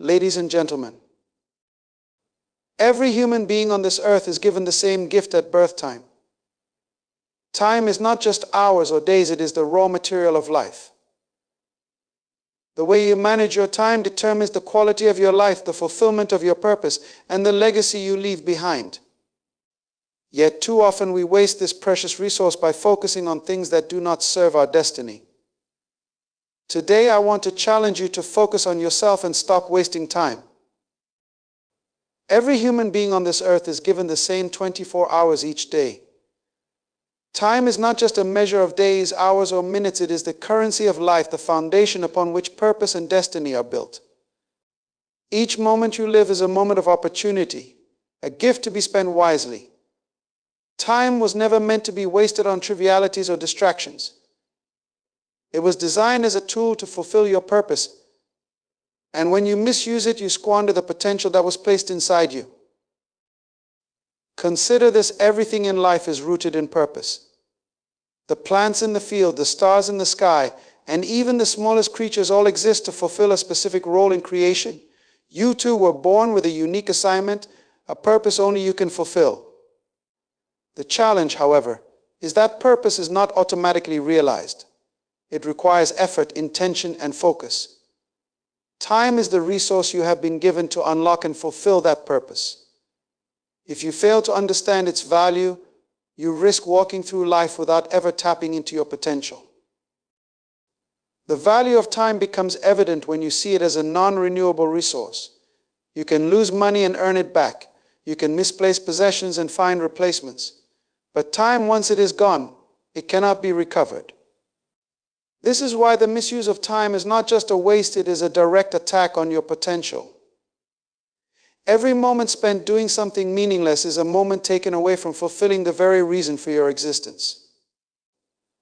Ladies and gentlemen, every human being on this earth is given the same gift at birth time. Time is not just hours or days, it is the raw material of life. The way you manage your time determines the quality of your life, the fulfillment of your purpose, and the legacy you leave behind. Yet too often we waste this precious resource by focusing on things that do not serve our destiny. Today I want to challenge you to focus on yourself and stop wasting time. Every human being on this earth is given the same 24 hours each day. Time is not just a measure of days, hours, or minutes. It is the currency of life, the foundation upon which purpose and destiny are built. Each moment you live is a moment of opportunity, a gift to be spent wisely. Time was never meant to be wasted on trivialities or distractions. It was designed as a tool to fulfill your purpose, and when you misuse it, you squander the potential that was placed inside you. Consider this: everything in life is rooted in purpose. The plants in the field, the stars in the sky, and even the smallest creatures all exist to fulfill a specific role in creation. You too were born with a unique assignment, a purpose only you can fulfill. The challenge, however, is that purpose is not automatically realized. It requires effort, intention, and focus. Time is the resource you have been given to unlock and fulfill that purpose. If you fail to understand its value, you risk walking through life without ever tapping into your potential. The value of time becomes evident when you see it as a non-renewable resource. You can lose money and earn it back. You can misplace possessions and find replacements. But time, once it is gone, it cannot be recovered. This is why the misuse of time is not just a waste, it is a direct attack on your potential. Every moment spent doing something meaningless is a moment taken away from fulfilling the very reason for your existence.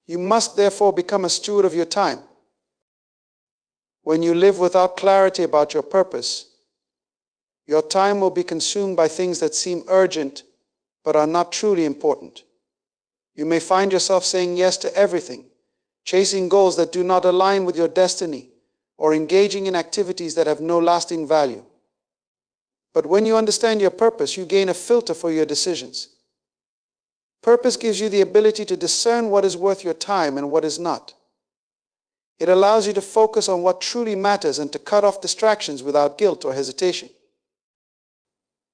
You must therefore become a steward of your time. When you live without clarity about your purpose, your time will be consumed by things that seem urgent but are not truly important. You may find yourself saying yes to everything, chasing goals that do not align with your destiny, or engaging in activities that have no lasting value. But when you understand your purpose, you gain a filter for your decisions. Purpose gives you the ability to discern what is worth your time and what is not. It allows you to focus on what truly matters and to cut off distractions without guilt or hesitation.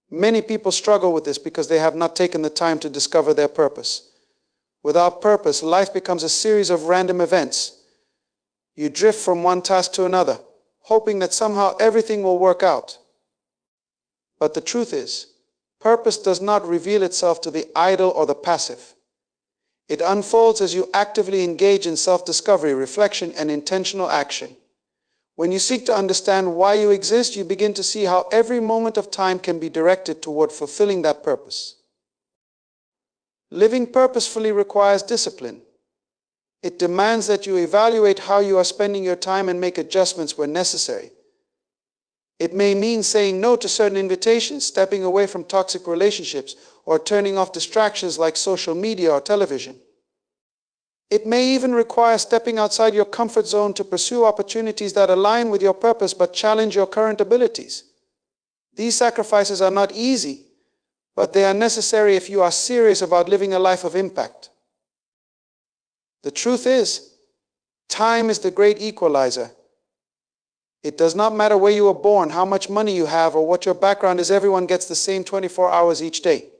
Many people struggle with this because they have not taken the time to discover their purpose. Without purpose, life becomes a series of random events. You drift from one task to another, hoping that somehow everything will work out. But the truth is, purpose does not reveal itself to the idle or the passive. It unfolds as you actively engage in self-discovery, reflection, and intentional action. When you seek to understand why you exist, you begin to see how every moment of time can be directed toward fulfilling that purpose. Living purposefully requires discipline. It demands that you evaluate how you are spending your time and make adjustments where necessary. It may mean saying no to certain invitations, stepping away from toxic relationships, or turning off distractions like social media or television. It may even require stepping outside your comfort zone to pursue opportunities that align with your purpose but challenge your current abilities. These sacrifices are not easy, but they are necessary if you are serious about living a life of impact. The truth is, time is the great equalizer. It does not matter where you were born, how much money you have, or what your background is. Everyone gets the same 24 hours each day.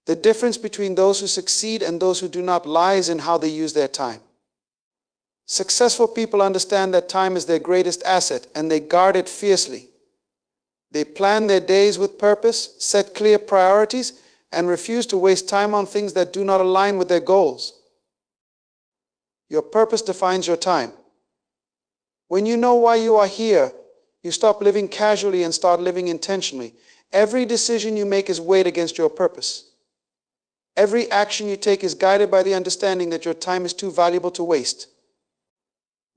The difference between those who succeed and those who do not lies in how they use their time. Successful people understand that time is their greatest asset, and they guard it fiercely. They plan their days with purpose, set clear priorities, and refuse to waste time on things that do not align with their goals. Your purpose defines your time. When you know why you are here, you stop living casually and start living intentionally. Every decision you make is weighed against your purpose. Every action you take is guided by the understanding that your time is too valuable to waste.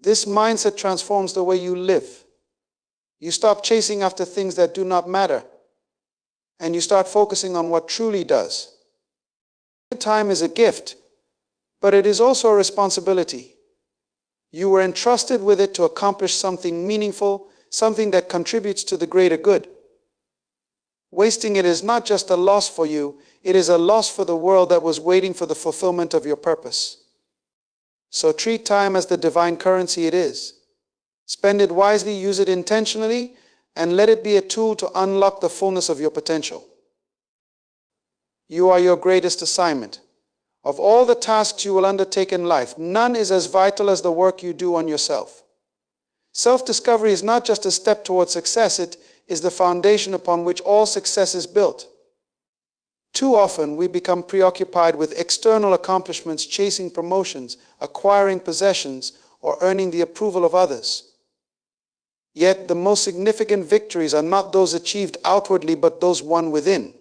This mindset transforms the way you live. You stop chasing after things that do not matter, and you start focusing on what truly does. Time is a gift, but it is also a responsibility. You were entrusted with it to accomplish something meaningful, something that contributes to the greater good. Wasting it is not just a loss for you, it is a loss for the world that was waiting for the fulfillment of your purpose. So treat time as the divine currency it is. Spend it wisely, use it intentionally, and let it be a tool to unlock the fullness of your potential. You are your greatest assignment. Of all the tasks you will undertake in life, none is as vital as the work you do on yourself. Self-discovery is not just a step towards success, it is the foundation upon which all success is built. Too often we become preoccupied with external accomplishments, chasing promotions, acquiring possessions, or earning the approval of others. Yet the most significant victories are not those achieved outwardly, but those won within.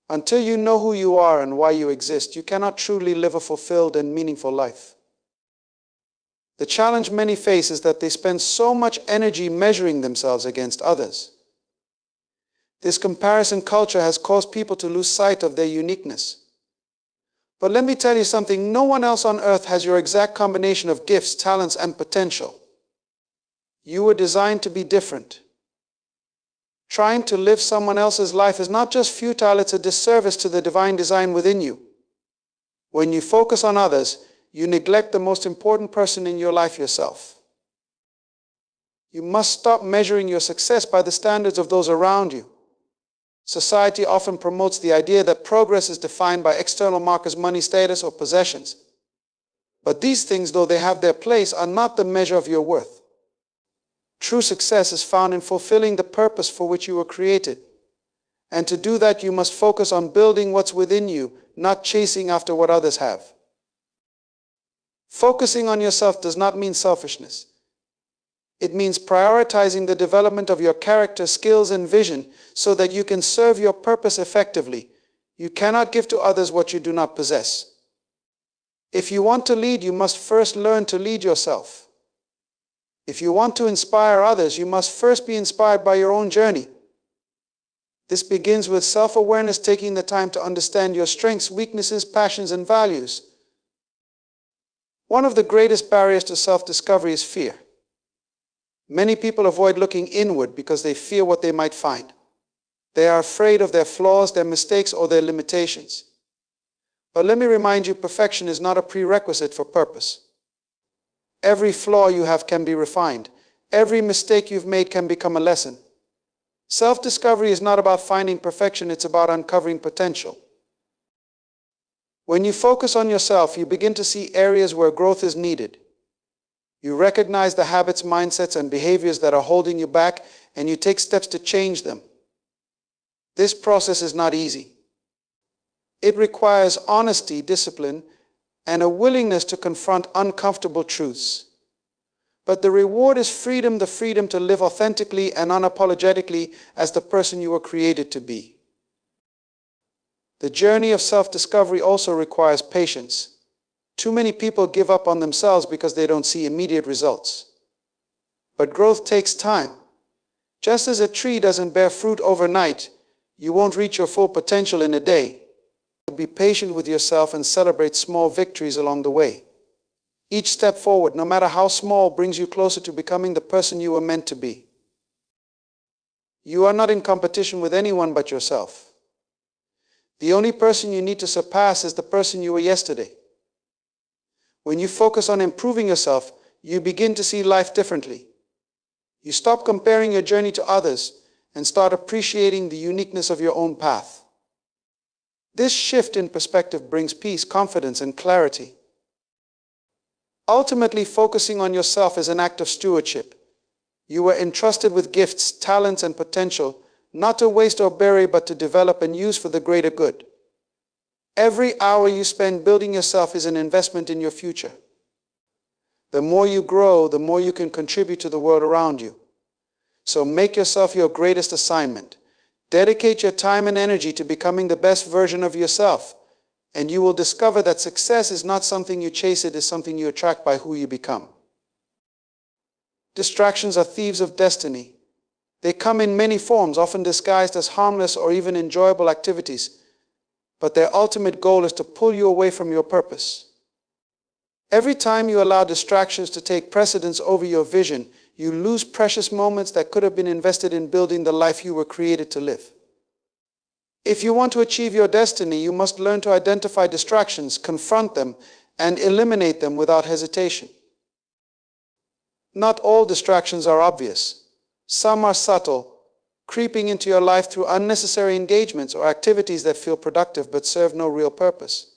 Until you know who you are and why you exist, you cannot truly live a fulfilled and meaningful life. The challenge many face is that they spend so much energy measuring themselves against others. This comparison culture has caused people to lose sight of their uniqueness. But let me tell you something, no one else on earth has your exact combination of gifts, talents, and potential. You were designed to be different. Trying to live someone else's life is not just futile, it's a disservice to the divine design within you. When you focus on others, you neglect the most important person in your life, yourself. You must stop measuring your success by the standards of those around you. Society often promotes the idea that progress is defined by external markers, money, status, or possessions. But these things, though they have their place, are not the measure of your worth. True success is found in fulfilling the purpose for which you were created. And to do that, you must focus on building what's within you, not chasing after what others have. Focusing on yourself does not mean selfishness. It means prioritizing the development of your character, skills, and vision so that you can serve your purpose effectively. You cannot give to others what you do not possess. If you want to lead, you must first learn to lead yourself. If you want to inspire others, you must first be inspired by your own journey. This begins with self-awareness, taking the time to understand your strengths, weaknesses, passions, and values. One of the greatest barriers to self-discovery is fear. Many people avoid looking inward because they fear what they might find. They are afraid of their flaws, their mistakes, or their limitations. But let me remind you, perfection is not a prerequisite for purpose. Every flaw you have can be refined. Every mistake you've made can become a lesson. Self-discovery is not about finding perfection, it's about uncovering potential. When you focus on yourself, you begin to see areas where growth is needed. You recognize the habits, mindsets, and behaviors that are holding you back, and you take steps to change them. This process is not easy. It requires honesty, discipline, and a willingness to confront uncomfortable truths. But the reward is freedom, the freedom to live authentically and unapologetically as the person you were created to be. The journey of self-discovery also requires patience. Too many people give up on themselves because they don't see immediate results. But growth takes time. Just as a tree doesn't bear fruit overnight, you won't reach your full potential in a day. Be patient with yourself and celebrate small victories along the way. Each step forward, no matter how small, brings you closer to becoming the person you were meant to be. You are not in competition with anyone but yourself. The only person you need to surpass is the person you were yesterday. When you focus on improving yourself, you begin to see life differently. You stop comparing your journey to others and start appreciating the uniqueness of your own path. This shift in perspective brings peace, confidence, and clarity. Ultimately, focusing on yourself is an act of stewardship. You were entrusted with gifts, talents, and potential, not to waste or bury, but to develop and use for the greater good. Every hour you spend building yourself is an investment in your future. The more you grow, the more you can contribute to the world around you. So make yourself your greatest assignment. Dedicate your time and energy to becoming the best version of yourself, and you will discover that success is not something you chase, it is something you attract by who you become. Distractions are thieves of destiny. They come in many forms, often disguised as harmless or even enjoyable activities, but their ultimate goal is to pull you away from your purpose. Every time you allow distractions to take precedence over your vision, you lose precious moments that could have been invested in building the life you were created to live. If you want to achieve your destiny, you must learn to identify distractions, confront them, and eliminate them without hesitation. Not all distractions are obvious. Some are subtle, creeping into your life through unnecessary engagements or activities that feel productive but serve no real purpose.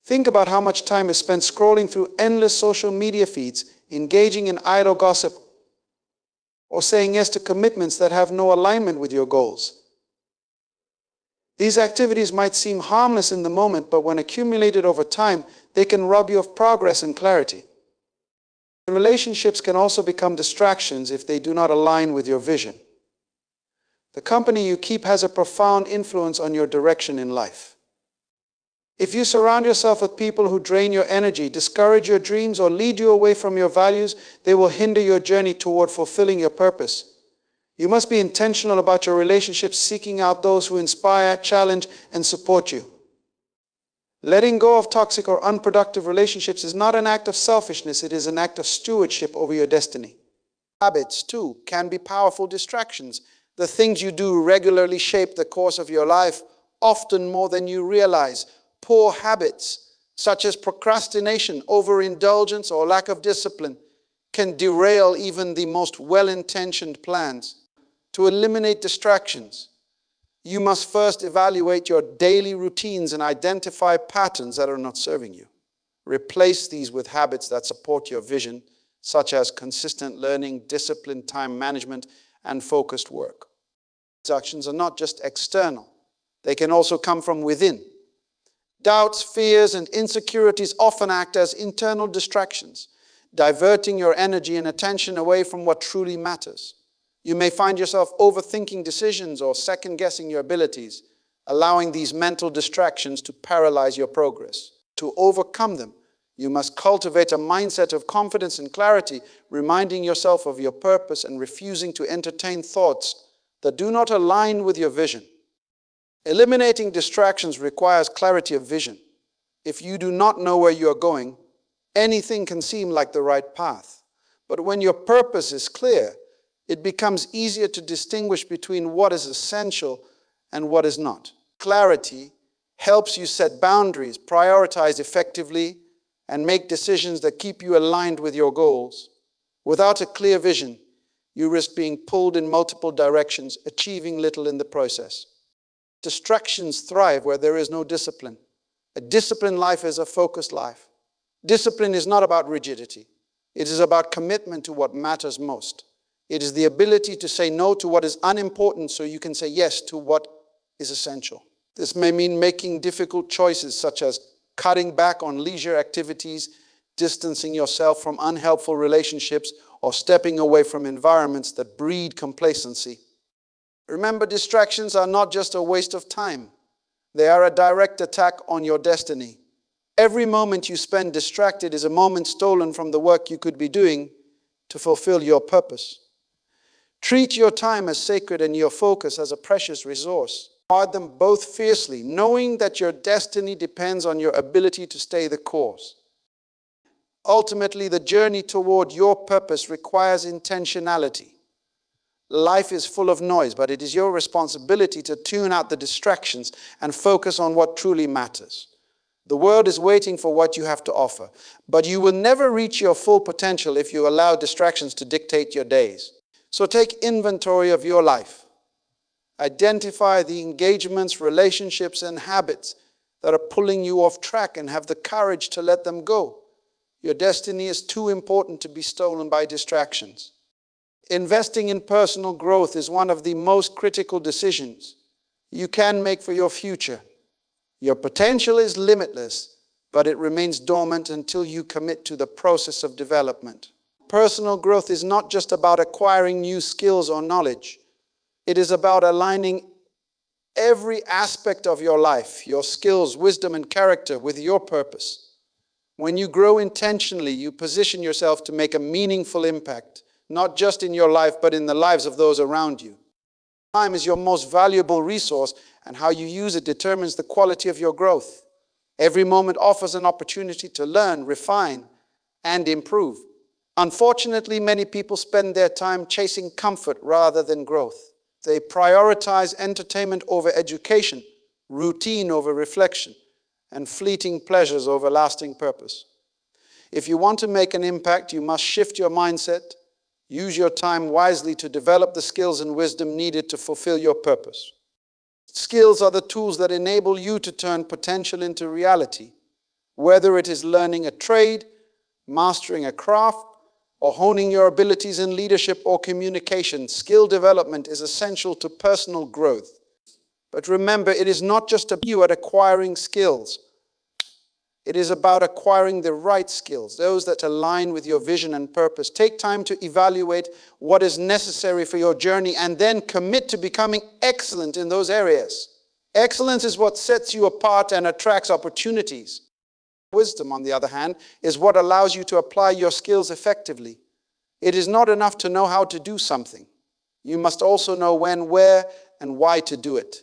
Think about how much time is spent scrolling through endless social media feeds, engaging in idle gossip, or saying yes to commitments that have no alignment with your goals. These activities might seem harmless in the moment, but when accumulated over time, they can rob you of progress and clarity. Relationships can also become distractions if they do not align with your vision. The company you keep has a profound influence on your direction in life. If you surround yourself with people who drain your energy, discourage your dreams, or lead you away from your values, they will hinder your journey toward fulfilling your purpose. You must be intentional about your relationships, seeking out those who inspire, challenge, and support you. Letting go of toxic or unproductive relationships is not an act of selfishness, it is an act of stewardship over your destiny. Habits, too, can be powerful distractions. The things you do regularly shape the course of your life, often more than you realize. Poor habits, such as procrastination, overindulgence, or lack of discipline, can derail even the most well-intentioned plans. To eliminate distractions, you must first evaluate your daily routines and identify patterns that are not serving you. Replace these with habits that support your vision, such as consistent learning, disciplined time management, and focused work. Distractions are not just external. They can also come from within. Doubts, fears, and insecurities often act as internal distractions, diverting your energy and attention away from what truly matters. You may find yourself overthinking decisions or second-guessing your abilities, allowing these mental distractions to paralyze your progress. To overcome them, you must cultivate a mindset of confidence and clarity, reminding yourself of your purpose and refusing to entertain thoughts that do not align with your vision. Eliminating distractions requires clarity of vision. If you do not know where you are going, anything can seem like the right path. But when your purpose is clear, it becomes easier to distinguish between what is essential and what is not. Clarity helps you set boundaries, prioritize effectively, and make decisions that keep you aligned with your goals. Without a clear vision, you risk being pulled in multiple directions, achieving little in the process. Distractions thrive where there is no discipline. A disciplined life is a focused life. Discipline is not about rigidity. It is about commitment to what matters most. It is the ability to say no to what is unimportant so you can say yes to what is essential. This may mean making difficult choices such as cutting back on leisure activities, distancing yourself from unhelpful relationships, or stepping away from environments that breed complacency. Remember, distractions are not just a waste of time. They are a direct attack on your destiny. Every moment you spend distracted is a moment stolen from the work you could be doing to fulfill your purpose. Treat your time as sacred and your focus as a precious resource. Guard them both fiercely, knowing that your destiny depends on your ability to stay the course. Ultimately, the journey toward your purpose requires intentionality. Life is full of noise, but it is your responsibility to tune out the distractions and focus on what truly matters. The world is waiting for what you have to offer, but you will never reach your full potential if you allow distractions to dictate your days. So take inventory of your life. Identify the engagements, relationships, and habits that are pulling you off track and have the courage to let them go. Your destiny is too important to be stolen by distractions. Investing in personal growth is one of the most critical decisions you can make for your future. Your potential is limitless, but it remains dormant until you commit to the process of development. Personal growth is not just about acquiring new skills or knowledge. It is about aligning every aspect of your life, your skills, wisdom, and character with your purpose. When you grow intentionally, you position yourself to make a meaningful impact, not just in your life, but in the lives of those around you. Time is your most valuable resource, and how you use it determines the quality of your growth. Every moment offers an opportunity to learn, refine, and improve. Unfortunately, many people spend their time chasing comfort rather than growth. They prioritize entertainment over education, routine over reflection, and fleeting pleasures over lasting purpose. If you want to make an impact, you must shift your mindset, use your time wisely to develop the skills and wisdom needed to fulfill your purpose. Skills are the tools that enable you to turn potential into reality, whether it is learning a trade, mastering a craft, or honing your abilities in leadership or communication. Skill development is essential to personal growth. But remember, it is not just about you at acquiring skills. It is about acquiring the right skills, those that align with your vision and purpose. Take time to evaluate what is necessary for your journey and then commit to becoming excellent in those areas. Excellence is what sets you apart and attracts opportunities. Wisdom, on the other hand, is what allows you to apply your skills effectively. It is not enough to know how to do something. You must also know when, where, and why to do it.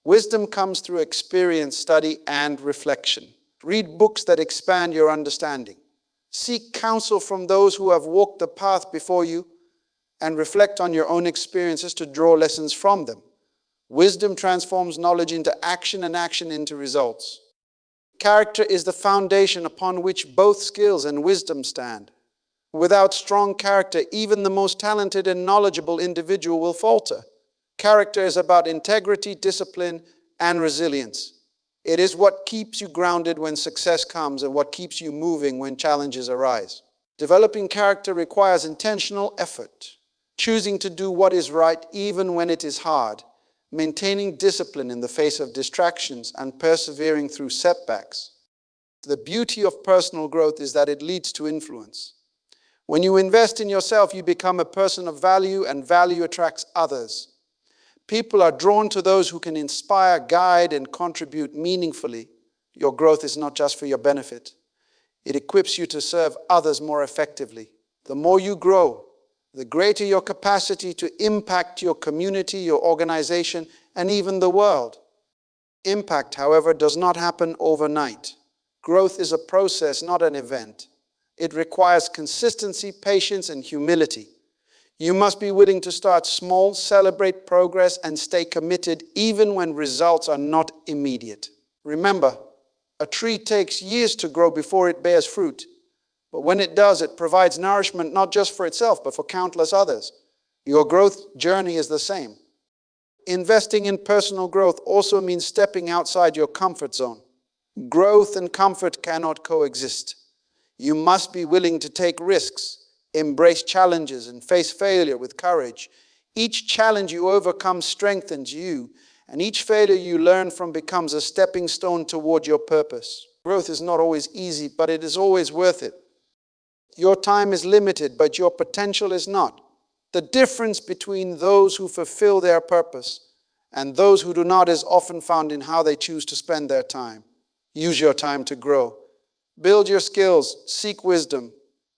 Wisdom comes through experience, study, and reflection. Read books that expand your understanding. Seek counsel from those who have walked the path before you, and reflect on your own experiences to draw lessons from them. Wisdom transforms knowledge into action and action into results. Character is the foundation upon which both skills and wisdom stand. Without strong character, even the most talented and knowledgeable individual will falter. Character is about integrity, discipline, and resilience. It is what keeps you grounded when success comes and what keeps you moving when challenges arise. Developing character requires intentional effort, choosing to do what is right even when it is hard, maintaining discipline in the face of distractions, and persevering through setbacks. The beauty of personal growth is that it leads to influence. When you invest in yourself, you become a person of value, and value attracts others. People are drawn to those who can inspire, guide, and contribute meaningfully. Your growth is not just for your benefit. It equips you to serve others more effectively. The more you grow, the greater your capacity to impact your community, your organization, and even the world. Impact, however, does not happen overnight. Growth is a process, not an event. It requires consistency, patience, and humility. You must be willing to start small, celebrate progress, and stay committed even when results are not immediate. Remember, a tree takes years to grow before it bears fruit. But when it does, it provides nourishment not just for itself, but for countless others. Your growth journey is the same. Investing in personal growth also means stepping outside your comfort zone. Growth and comfort cannot coexist. You must be willing to take risks, embrace challenges, and face failure with courage. Each challenge you overcome strengthens you, and each failure you learn from becomes a stepping stone toward your purpose. Growth is not always easy, but it is always worth it. Your time is limited, but your potential is not. The difference between those who fulfill their purpose and those who do not is often found in how they choose to spend their time. Use your time to grow. Build your skills, seek wisdom,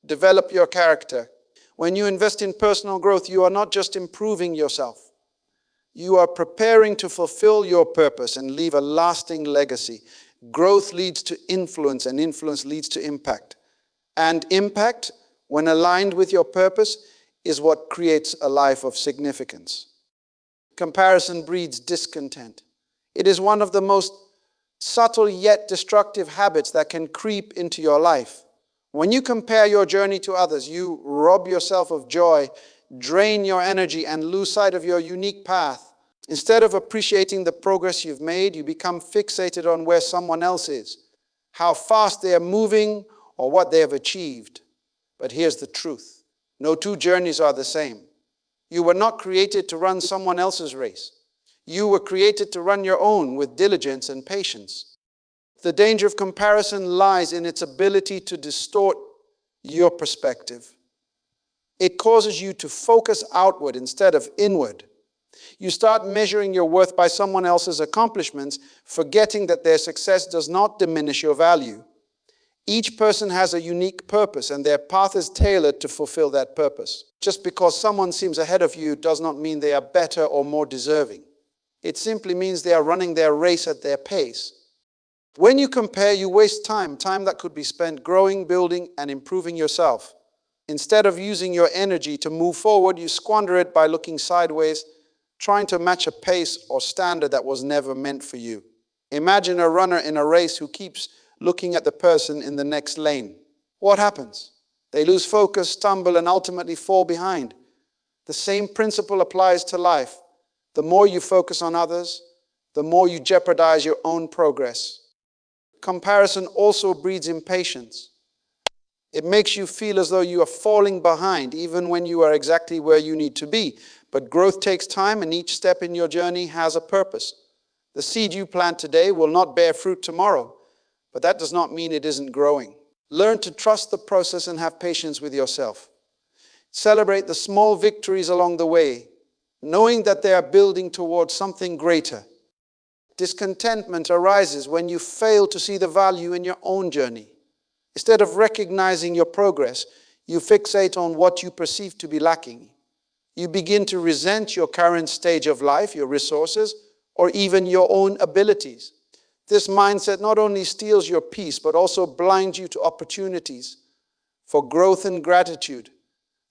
develop your character. When you invest in personal growth, you are not just improving yourself. You are preparing to fulfill your purpose and leave a lasting legacy. Growth leads to influence, and influence leads to impact. And impact, when aligned with your purpose, is what creates a life of significance. Comparison breeds discontent. It is one of the most subtle yet destructive habits that can creep into your life. When you compare your journey to others, you rob yourself of joy, drain your energy, and lose sight of your unique path. Instead of appreciating the progress you've made, you become fixated on where someone else is, how fast they are moving, or what they have achieved. But here's the truth. No two journeys are the same. You were not created to run someone else's race. You were created to run your own with diligence and patience. The danger of comparison lies in its ability to distort your perspective. It causes you to focus outward instead of inward. You start measuring your worth by someone else's accomplishments, forgetting that their success does not diminish your value. Each person has a unique purpose, and their path is tailored to fulfill that purpose. Just because someone seems ahead of you does not mean they are better or more deserving. It simply means they are running their race at their pace. When you compare, you waste time that could be spent growing, building, and improving yourself. Instead of using your energy to move forward, you squander it by looking sideways, trying to match a pace or standard that was never meant for you. Imagine a runner in a race who keeps looking at the person in the next lane. What happens? They lose focus, stumble, and ultimately fall behind. The same principle applies to life. The more you focus on others, the more you jeopardize your own progress. Comparison also breeds impatience. It makes you feel as though you are falling behind, even when you are exactly where you need to be. But growth takes time, and each step in your journey has a purpose. The seed you plant today will not bear fruit tomorrow, but that does not mean it isn't growing. Learn to trust the process and have patience with yourself. Celebrate the small victories along the way, knowing that they are building towards something greater. Discontentment arises when you fail to see the value in your own journey. Instead of recognizing your progress, you fixate on what you perceive to be lacking. You begin to resent your current stage of life, your resources, or even your own abilities. This mindset not only steals your peace, but also blinds you to opportunities for growth and gratitude.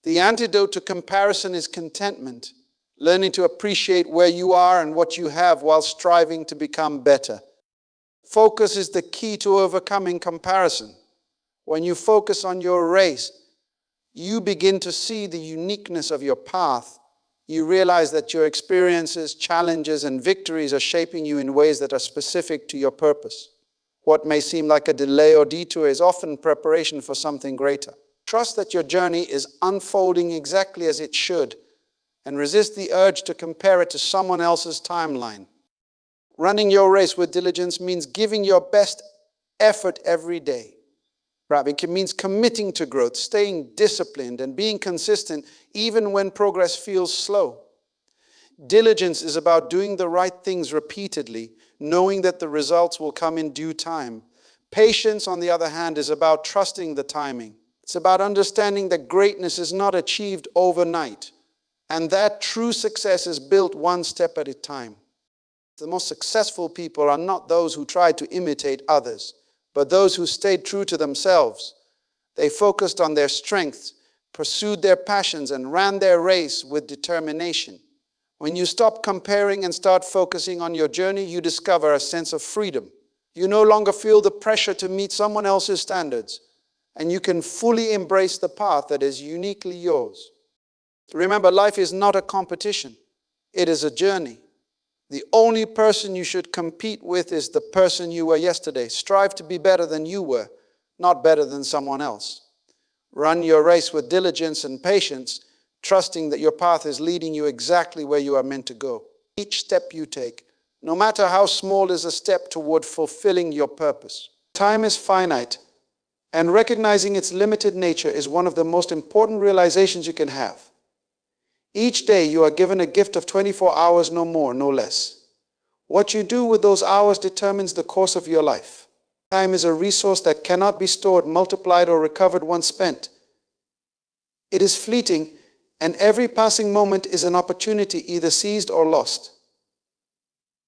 The antidote to comparison is contentment, learning to appreciate where you are and what you have while striving to become better. Focus is the key to overcoming comparison. When you focus on your race, you begin to see the uniqueness of your path. You realize that your experiences, challenges, and victories are shaping you in ways that are specific to your purpose. What may seem like a delay or detour is often preparation for something greater. Trust that your journey is unfolding exactly as it should, and resist the urge to compare it to someone else's timeline. Running your race with diligence means giving your best effort every day. It means committing to growth, staying disciplined, and being consistent even when progress feels slow. Diligence is about doing the right things repeatedly, knowing that the results will come in due time. Patience, on the other hand, is about trusting the timing. It's about understanding that greatness is not achieved overnight, and that true success is built one step at a time. The most successful people are not those who try to imitate others, but those who stayed true to themselves. They focused on their strengths, pursued their passions, and ran their race with determination. When you stop comparing and start focusing on your journey, you discover a sense of freedom. You no longer feel the pressure to meet someone else's standards, and you can fully embrace the path that is uniquely yours. Remember, life is not a competition. It is a journey. The only person you should compete with is the person you were yesterday. Strive to be better than you were, not better than someone else. Run your race with diligence and patience, trusting that your path is leading you exactly where you are meant to go. Each step you take, no matter how small, is a step toward fulfilling your purpose. Time is finite, and recognizing its limited nature is one of the most important realizations you can have. Each day you are given a gift of 24 hours, no more, no less. What you do with those hours determines the course of your life. Time is a resource that cannot be stored, multiplied, or recovered once spent. It is fleeting, and every passing moment is an opportunity either seized or lost.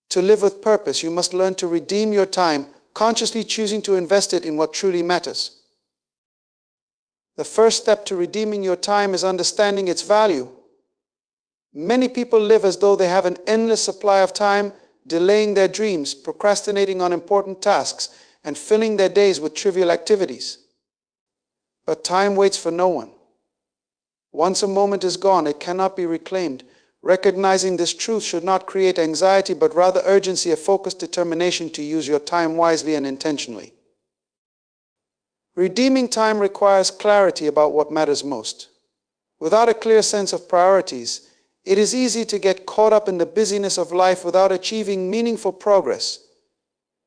To live with purpose, you must learn to redeem your time, consciously choosing to invest it in what truly matters. The first step to redeeming your time is understanding its value. Many people live as though they have an endless supply of time, delaying their dreams, procrastinating on important tasks, and filling their days with trivial activities. But time waits for no one. Once a moment is gone, it cannot be reclaimed. Recognizing this truth should not create anxiety, but rather urgency, a focused determination to use your time wisely and intentionally. Redeeming time requires clarity about what matters most. Without a clear sense of priorities, it is easy to get caught up in the busyness of life without achieving meaningful progress.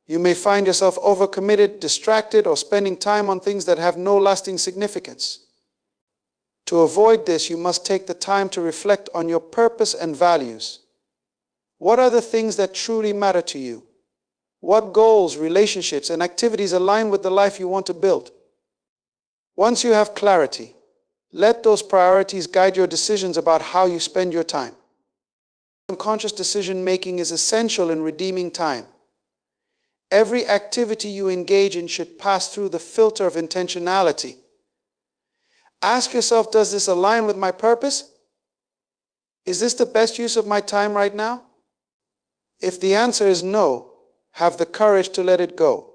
You may find yourself overcommitted, distracted, or spending time on things that have no lasting significance. To avoid this, you must take the time to reflect on your purpose and values. What are the things that truly matter to you? What goals, relationships, and activities align with the life you want to build? Once you have clarity, let those priorities guide your decisions about how you spend your time. Conscious decision-making is essential in redeeming time. Every activity you engage in should pass through the filter of intentionality. Ask yourself, does this align with my purpose? Is this the best use of my time right now? If the answer is no, have the courage to let it go.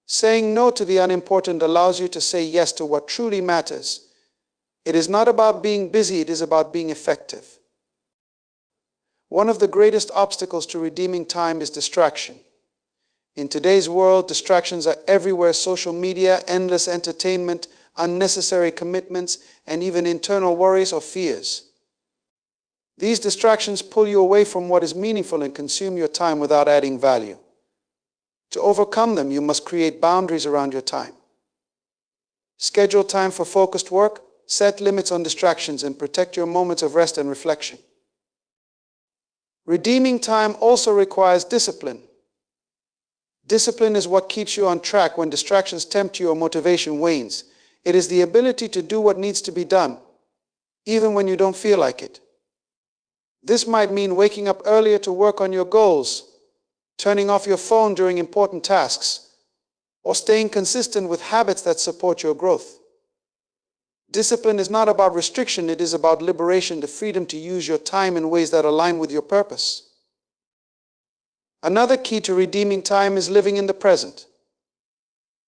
Saying no to the unimportant allows you to say yes to what truly matters. It is not about being busy, it is about being effective. One of the greatest obstacles to redeeming time is distraction. In today's world, distractions are everywhere: social media, endless entertainment, unnecessary commitments, and even internal worries or fears. These distractions pull you away from what is meaningful and consume your time without adding value. To overcome them, you must create boundaries around your time. Schedule time for focused work, set limits on distractions, and protect your moments of rest and reflection. Redeeming time also requires discipline. Discipline is what keeps you on track when distractions tempt you or motivation wanes. It is the ability to do what needs to be done, even when you don't feel like it. This might mean waking up earlier to work on your goals, turning off your phone during important tasks, or staying consistent with habits that support your growth. Discipline is not about restriction, it is about liberation, the freedom to use your time in ways that align with your purpose. Another key to redeeming time is living in the present.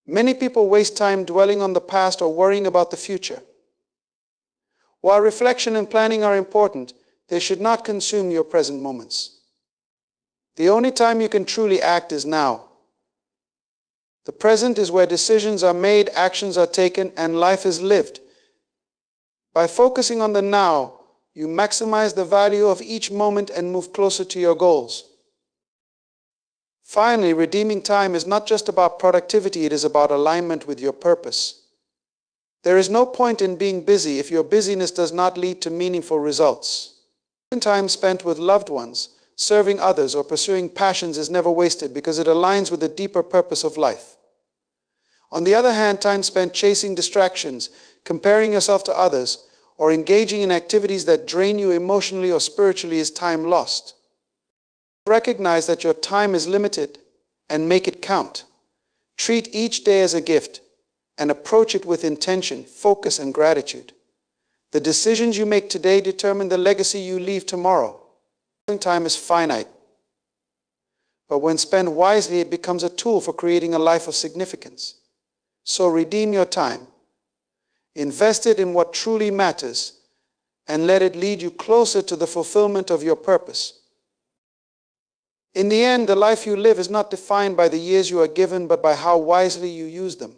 Many people waste time dwelling on the past or worrying about the future. While reflection and planning are important, they should not consume your present moments. The only time you can truly act is now. The present is where decisions are made, actions are taken, and life is lived. By focusing on the now, you maximize the value of each moment and move closer to your goals. Finally, redeeming time is not just about productivity, it is about alignment with your purpose. There is no point in being busy if your busyness does not lead to meaningful results. Time spent with loved ones, serving others, or pursuing passions is never wasted because it aligns with the deeper purpose of life. On the other hand, time spent chasing distractions, comparing yourself to others, or engaging in activities that drain you emotionally or spiritually is time lost. Recognize that your time is limited and make it count. Treat each day as a gift and approach it with intention, focus, and gratitude. The decisions you make today determine the legacy you leave tomorrow. Time is finite, but when spent wisely, it becomes a tool for creating a life of significance. So redeem your time. Invest it in what truly matters and let it lead you closer to the fulfillment of your purpose. In the end, the life you live is not defined by the years you are given, but by how wisely you use them.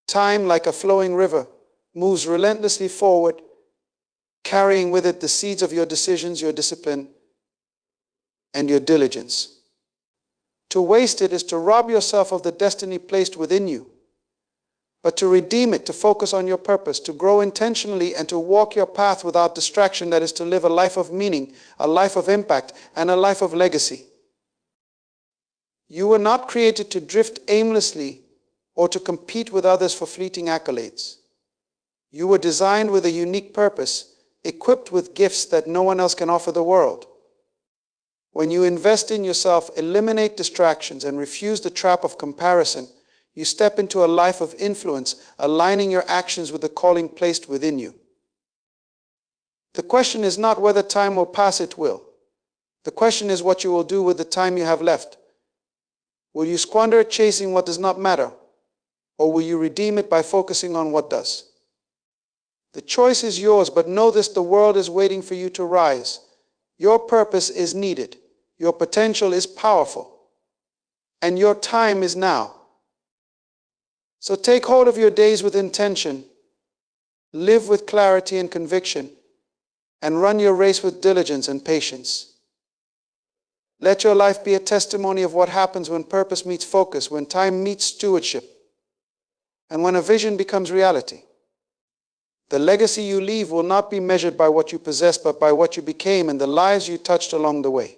Time, like a flowing river, moves relentlessly forward, carrying with it the seeds of your decisions, your discipline, and your diligence. To waste it is to rob yourself of the destiny placed within you. But to redeem it, to focus on your purpose, to grow intentionally, and to walk your path without distraction, that is to live a life of meaning, a life of impact, and a life of legacy. You were not created to drift aimlessly or to compete with others for fleeting accolades. You were designed with a unique purpose, equipped with gifts that no one else can offer the world. When you invest in yourself, eliminate distractions, and refuse the trap of comparison, you step into a life of influence, aligning your actions with the calling placed within you. The question is not whether time will pass, it will. The question is what you will do with the time you have left. Will you squander it chasing what does not matter, or will you redeem it by focusing on what does? The choice is yours, but know this: the world is waiting for you to rise. Your purpose is needed, your potential is powerful, and your time is now. So take hold of your days with intention, live with clarity and conviction, and run your race with diligence and patience. Let your life be a testimony of what happens when purpose meets focus, when time meets stewardship, and when a vision becomes reality. The legacy you leave will not be measured by what you possess, but by what you became and the lives you touched along the way.